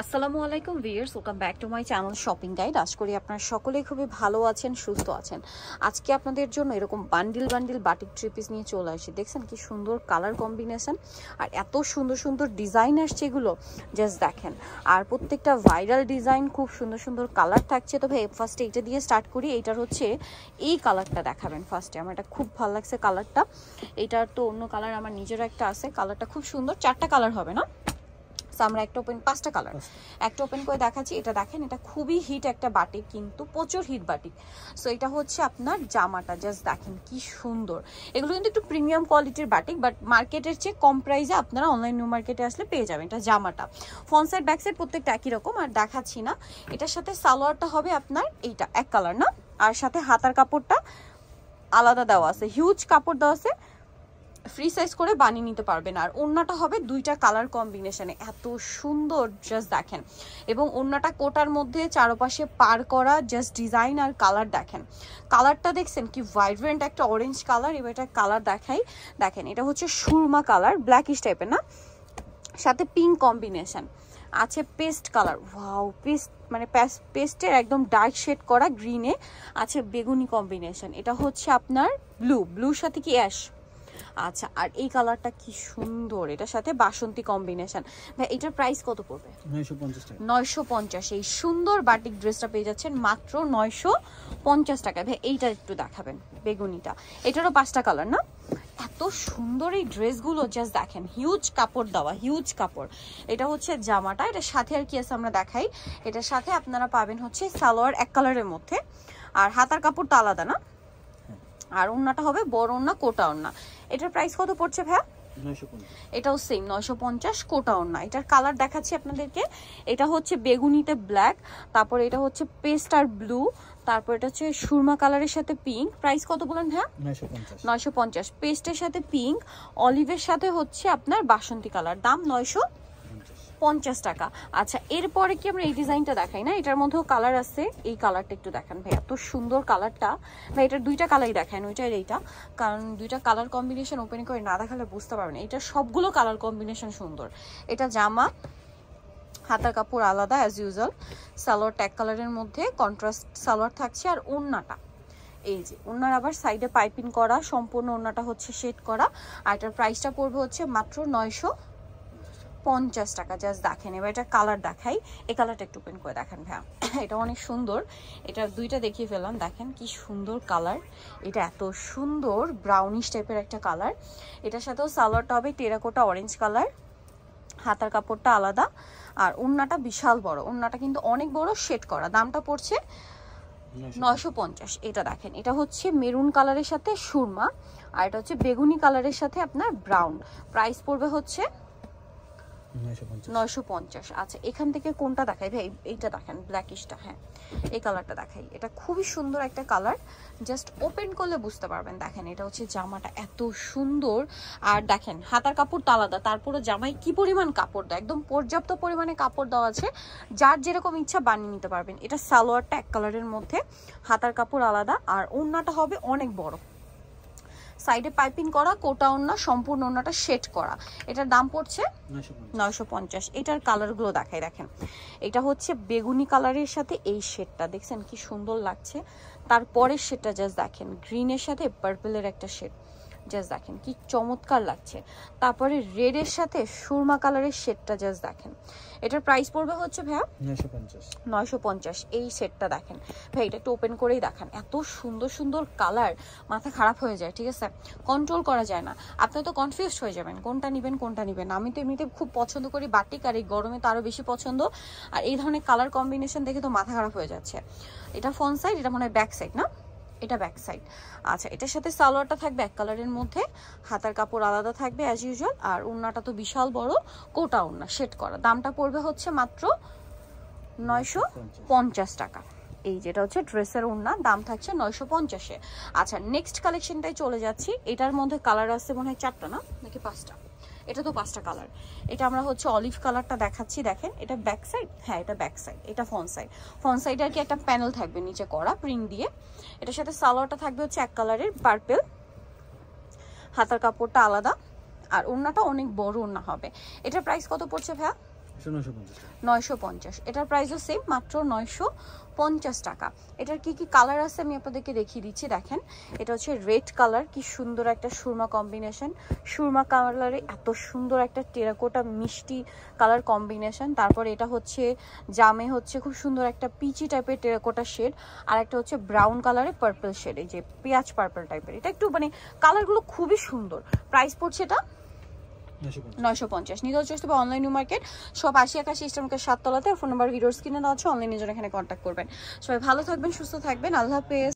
আসসালামু আলাইকুম viewers, welcome back to my channel shopping guide. আশা করি আপনারা সকলেই খুবই ভালো আছেন, সুস্থ আছেন। আজকে আপনাদের জন্য এরকম bundle bundle batik three piece নিয়ে চলে আসি। দেখছেন কি সুন্দর কালার কম্বিনেশন আর এত সুন্দর সুন্দর ডিজাইন আসছে, এগুলো জাস্ট দেখেন। আর প্রত্যেকটা ভাইরাল ডিজাইন, খুব সুন্দর সুন্দর কালার থাকছে। তবে ফার্স্টে এইটা দিয়ে স্টার্ট করি। এইটার হচ্ছে এই কালারটা দেখাবেন ফার্স্টে। আমার এটা খুব ভালো লাগছে কালারটা। এইটার তো অন্য কালার আমার নিজের একটা আছে, কালারটা খুব সুন্দর। 4টা কালার হবে না, আমরা একটা ওপেন 5টা কালার একটা ওপেন করে দেখাচ্ছি। এটা দেখেন, এটা খুবই হিট একটা বাটিক, কিন্তু প্রচুর হিট বাটিক। সো এটা হচ্ছে আপনার জামাটা, জাস্ট দেখেন কি সুন্দর। এগুলো কিন্তু একটু প্রিমিয়াম কোয়ালিটির বাটিক, বাট মার্কেটের চেয়ে কম প্রাইসে আপনারা অনলাইন নিউ মার্কেটে আসলে পেয়ে যাবেন। এটা জামাটা ফ্রন্ট সাইড ব্যাক সাইড প্রত্যেকটা একই রকম, আর দেখাচ্ছি না। এটার সাথে সালোয়ারটা হবে আপনার এইটা এক কালার না, আর সাথে হাতার কাপড়টা আলাদা দেওয়া আছে, হিউজ কাপড় দেওয়া আছে, ফ্রি সাইজ করে বানিয়ে নিতে পারবেন। আর ওড়নাটা হবে 2টা কালার কম্বিনেশনে, এত সুন্দর জাস্ট দেখেন। এবং ওড়নাটা কোটার মধ্যে চারপাশে পার করা, জাস্ট ডিজাইন আর কালার দেখেন। কালারটা দেখছেন কি ভাইব্রেন্ট একটা অরেঞ্জ কালার। এবার এটা কালার দেখাই, দেখেন এটা হচ্ছে সুরমা কালার, ব্ল্যাকিশ টাইপের না, সাথে পিঙ্ক কম্বিনেশন আছে, পেস্ট কালার। ওয়াও, পেস্ট মানে পেস্টের একদম ডার্ক শেড করা গ্রিনে আছে, বেগুনি কম্বিনেশন। এটা হচ্ছে আপনার ব্লুর সাথে কি অ্যাশ। আচ্ছা, আর এই কালারটা কি সুন্দর, এটার সাথে বাসন্তী কম্বিনেশন। ভাই এটার প্রাইস কত পড়বে? 950 টাকা। 950। এই সুন্দর বাটিক ড্রেসটা পেয়ে যাচ্ছেন মাত্র 950 টাকা। ভাই এইটা একটু দেখাবেন, বেগুনিটা। এটারও 5টা কালার না, এত সুন্দর এই ড্রেসগুলো জাস্ট দেখেন। হিউজ কাপড় দেওয়া, হিউজ কাপড়। এটা হচ্ছে জামাটা, এটার সাথে আর কি আছে আমরা দেখাই। এটার সাথে আপনারা পাবেন হচ্ছে সালোয়ার এক কালারের মধ্যে, আর হাতার কাপড় তো আলাদা না, আর ওড়নাটা হবে বড় ওড়না, কোটা ওড়না। এটার প্রাইস কত পড়ছে ভাইয়া? 950। এটাও সেম 950, কোটা ওড়না। এটার কালার দেখাচ্ছি আপনাদেরকে। এটা হচ্ছে বেগুনিতে ব্ল্যাক, তারপর এটা হচ্ছে পেস্ট আর ব্লু, তারপর এটা হচ্ছে সুরমা কালারের সাথে পিঙ্ক। প্রাইস কত বলেন ভাইয়া? 950। 950। পেস্টের সাথে পিঙ্ক, অলিভের সাথে হচ্ছে আপনার বাসন্তী কালার, দাম 950 টাকা। আচ্ছা, এরপরে কি আমরা এই ডিজাইনটা দেখাই না? এটার মধ্যেও কালার আছে, এই কালারটা একটু দেখান ভাই, এত সুন্দর কালারটা। ভাই এটার 2টা কালারই দেখান, ওইটা আর এইটা, কারণ 2টা কালার কম্বিনেশন ওপেন করে না দেখালে বুঝতে পারবেন। এটা সবগুলো কালার কম্বিনেশন সুন্দর। এটা জামা, হাতার কাপড় আলাদা অ্যাজ ইউজুয়াল, সালোয়ার ট্যাগ কালারের মধ্যে কন্ট্রাস্ট সালোয়ার থাকছে। আর ওড়নাটা এই যে, ওড়নার আবার সাইডে পাইপিং করা, সম্পূর্ণ ওড়নাটা হচ্ছে শেড করা। আর এটার প্রাইসটা পড়বে হচ্ছে মাত্র 950 টাকা। জাস্ট দেখেন। এবার এটা কালার দেখাই, এই কালারটা একটু ওপেন করে দেখেন ভাইয়া। এটা অনেক সুন্দর। এটা 2টা দেখিয়ে ফেললাম, দেখেন কি সুন্দর কালার। এটা এত সুন্দর ব্রাউনিশ টাইপের একটা কালার। এটার সাথেও সালোয়ারটা হবে টেরাকোটা অরেঞ্জ কালার, হাতার কাপড়টা আলাদা, আর ওড়নাটা বিশাল বড়। ওড়নাটা কিন্তু অনেক বড়, শেড করা। দামটা পড়ছে 950। এটা দেখেন, এটা হচ্ছে মেরুন কালারের সাথে সুরমা, আর এটা হচ্ছে বেগুনি কালারের সাথে আপনার ব্রাউন। প্রাইস পড়বে হচ্ছে 950। আচ্ছা, এখান থেকে কোনটা দেখাই ভাই? এইটা দেখেন, ব্ল্যাকিশটা। হ্যাঁ, এই কালারটা দেখাই। এটা খুবই সুন্দর একটা কালার, জাস্ট ওপেন করলে বুঝতে পারবেন। দেখেন, এটা হচ্ছে জামাটা, এত সুন্দর। আর দেখেন হাতার কাপড় তো আলাদা, তারপরে জামাই কি পরিমাণ কাপড় দেয়, একদম পর্যাপ্ত পরিমাণে কাপড় দেওয়া আছে, যার যেরকম ইচ্ছা বানিয়ে নিতে পারবেন। এটা সালোয়ারটা এক কালারের মধ্যে, হাতার কাপড় আলাদা, আর ওড়নাটা হবে অনেক বড়, সাইডে পাইপিং করা, কোটা ওড়না, সম্পূর্ণ ওড়নাটা শেড করা। এটার দাম পড়ছে 950। এটার কালারগুলো দেখাই, দেখেন। এটা হচ্ছে বেগুনি কালারের সাথে এই শেডটা, দেখছেন কি সুন্দর লাগছে। তারপরের শেডটা জাস্ট দেখেন, গ্রিনের সাথে পার্পলের একটা শেড, জাস্ট দেখেন কি চমৎকার লাগছে। তারপরে রেডের সাথে সুরমা কালারের শেডটা জাস্ট দেখেন। এটার প্রাইস পড়বে হচ্ছে ভাইয়া 950। এই সেটটা দেখেন ভাই, এটা একটু ওপেন করেই দেখান। এত সুন্দর সুন্দর কালার, মাথা খারাপ হয়ে যায়, ঠিক আছে, কন্ট্রোল করা যায় না। আপনি তো কনফিউজড হয়ে যাবেন কোনটা নেবেন কোনটা নেবেন। আমি তো এমনিতে খুব পছন্দ করি বাটিক, আর এই গরমে তো আরও বেশি পছন্দ। আর এই ধরনের কালার কম্বিনেশন দেখে তো মাথা খারাপ হয়ে যাচ্ছে। এটা ফ্রন্ট সাইড, এটা মনে হয় ব্যাক সাইড না, এটা ব্যাক সাইড। আচ্ছা, এটার সাথে সালোয়ারটা থাকবে এক কালারের মধ্যে, হাতার কাপড় আলাদা থাকবে অ্যাজ ইউজুয়াল, আর ওড়নাটা তো বিশাল বড়, কোটা ওড়না, শেড করা। দামটা পড়বে হচ্ছে মাত্র 950 টাকা। এই যেটা হচ্ছে ড্রেসের ওড়না, দাম থাকছে 950-এ। আচ্ছা, নেক্সট কালেকশনটাই চলে যাচ্ছি। এটার মধ্যে কালার আছে মনে হয় 4টা না, নাকি 5টা? এটা তো 5টা কালার। এটা আমরা হচ্ছে অলিভ কালারটা দেখাচ্ছি, দেখেন। এটা ব্যাক সাইড, হ্যাঁ এটা ব্যাক সাইড। এটা ফ্রন্ট সাইড। ফ্রন্ট সাইডে আর কি একটা প্যানেল থাকবে নিচে করা প্রিন্ট দিয়ে। এটার সাথে সালোয়ারটা থাকবে হচ্ছে এক কালারের পার্পল, হাতার কাপড়টা আলাদা, আর ওড়নাটা অনেক বড় ওড়না হবে। এটার প্রাইস কত পড়ছে ভাইয়া? 950। এটার প্রাইসও সেম, মাত্র 950 টাকা। এটার কি কি কালার আছে আমি আপনাদেরকে দেখিয়ে দিচ্ছি। দেখেন এটা হচ্ছে রেড কালার, কি সুন্দর একটা সুরমা কম্বিনেশন। সুরমা কালারে এত সুন্দর একটা টেরাকোটা মিষ্টি কালার কম্বিনেশন। তারপর এটা হচ্ছে জামে হচ্ছে খুব সুন্দর একটা পিচি টাইপের টেরাকোটা শেড, আর একটা হচ্ছে ব্রাউন কালারে পার্পল শেড, এই যে পেঁয়াজ পার্পল টাইপের। এটা একটু মানে কালারগুলো খুবই সুন্দর। প্রাইস পড়ছে এটা 950। নিতে হচ্ছে অনলাইন নিউ মার্কেট সব 80 ইস্টার্নকে 7 তলাতে। ফোন নাম্বার ভিডিওর স্ক্রিনে দেওয়া আছে, অনলাইনের জন্য এখানে কন্ট্যাক্ট করবেন। সবাই ভালো থাকবেন, সুস্থ থাকবেন, আল্লাহ হাফেজ।